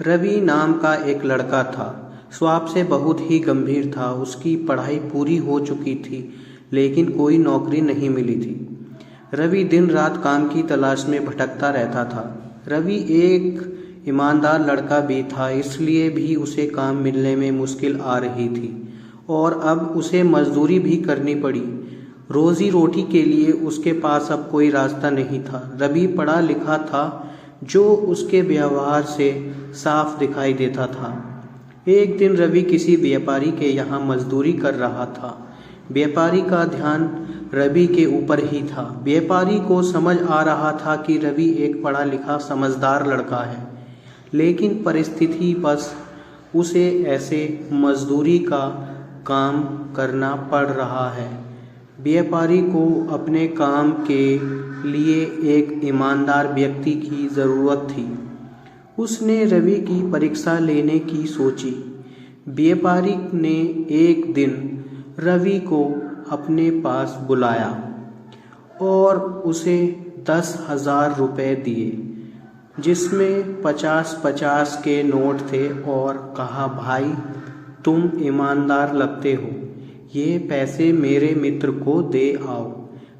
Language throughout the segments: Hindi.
रवि नाम का एक लड़का था। स्वभाव से बहुत ही गंभीर था। उसकी पढ़ाई पूरी हो चुकी थी, लेकिन कोई नौकरी नहीं मिली थी। रवि दिन रात काम की तलाश में भटकता रहता था। रवि एक ईमानदार लड़का भी था, इसलिए भी उसे काम मिलने में मुश्किल आ रही थी और अब उसे मजदूरी भी करनी पड़ी। रोजी रोटी के लिए उसके पास अब कोई रास्ता नहीं था। रवि पढ़ा लिखा था, जो उसके व्यवहार से साफ दिखाई देता था। एक दिन रवि किसी व्यापारी के यहाँ मजदूरी कर रहा था। व्यापारी का ध्यान रवि के ऊपर ही था। व्यापारी को समझ आ रहा था कि रवि एक पढ़ा लिखा समझदार लड़का है, लेकिन परिस्थिति बस उसे ऐसे मजदूरी का काम करना पड़ रहा है। व्यापारी को अपने काम के लिए एक ईमानदार व्यक्ति की ज़रूरत थी। उसने रवि की परीक्षा लेने की सोची। व्यापारी ने एक दिन रवि को अपने पास बुलाया और उसे 10,000 रुपये दिए, जिसमें 50-50 के नोट थे, और कहा, भाई तुम ईमानदार लगते हो, ये पैसे मेरे मित्र को दे आओ।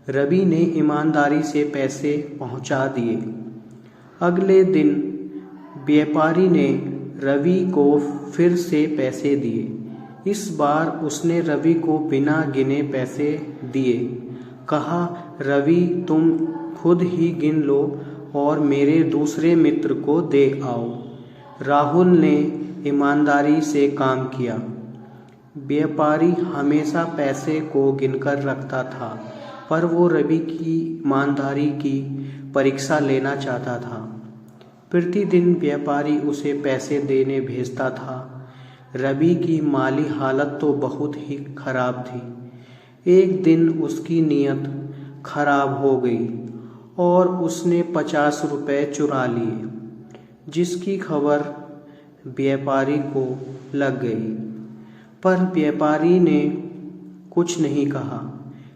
रवि ने ईमानदारी से पैसे पहुंचा दिए। अगले दिन व्यापारी ने रवि को फिर से पैसे दिए। इस बार उसने रवि को बिना गिने पैसे दिए। कहा, रवि तुम खुद ही गिन लो और मेरे दूसरे मित्र को दे आओ। राहुल ने ईमानदारी से काम किया। व्यापारी हमेशा पैसे को गिनकर रखता था, पर वो रवि की ईमानदारी की परीक्षा लेना चाहता था। प्रतिदिन व्यापारी उसे पैसे देने भेजता था। रवि की माली हालत तो बहुत ही खराब थी। एक दिन उसकी नीयत खराब हो गई और उसने 50 रुपये चुरा लिए, जिसकी खबर व्यापारी को लग गई। पर व्यापारी ने कुछ नहीं कहा।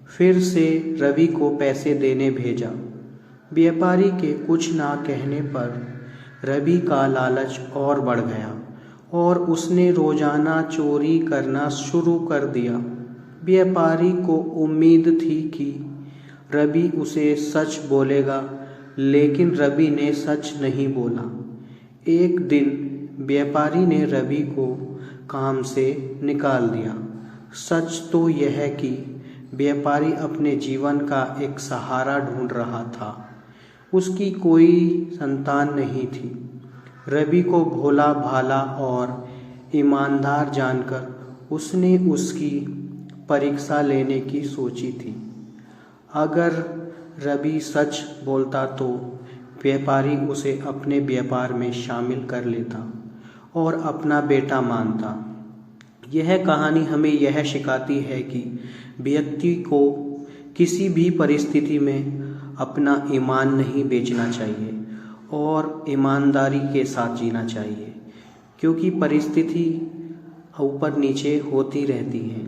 फिर से रवि को पैसे देने भेजा। व्यापारी के कुछ ना कहने पर रवि का लालच और बढ़ गया और उसने रोजाना चोरी करना शुरू कर दिया। व्यापारी को उम्मीद थी कि रवि उसे सच बोलेगा, लेकिन रवि ने सच नहीं बोला। एक दिन व्यापारी ने रवि को काम से निकाल दिया। सच तो यह है कि व्यापारी अपने जीवन का एक सहारा ढूंढ रहा था। उसकी कोई संतान नहीं थी। रवि को भोला भाला और ईमानदार जानकर उसने उसकी परीक्षा लेने की सोची थी। अगर रवि सच बोलता तो व्यापारी उसे अपने व्यापार में शामिल कर लेता और अपना बेटा मानता। यह कहानी हमें यह सिखाती है कि व्यक्ति को किसी भी परिस्थिति में अपना ईमान नहीं बेचना चाहिए और ईमानदारी के साथ जीना चाहिए, क्योंकि परिस्थिति ऊपर नीचे होती रहती है।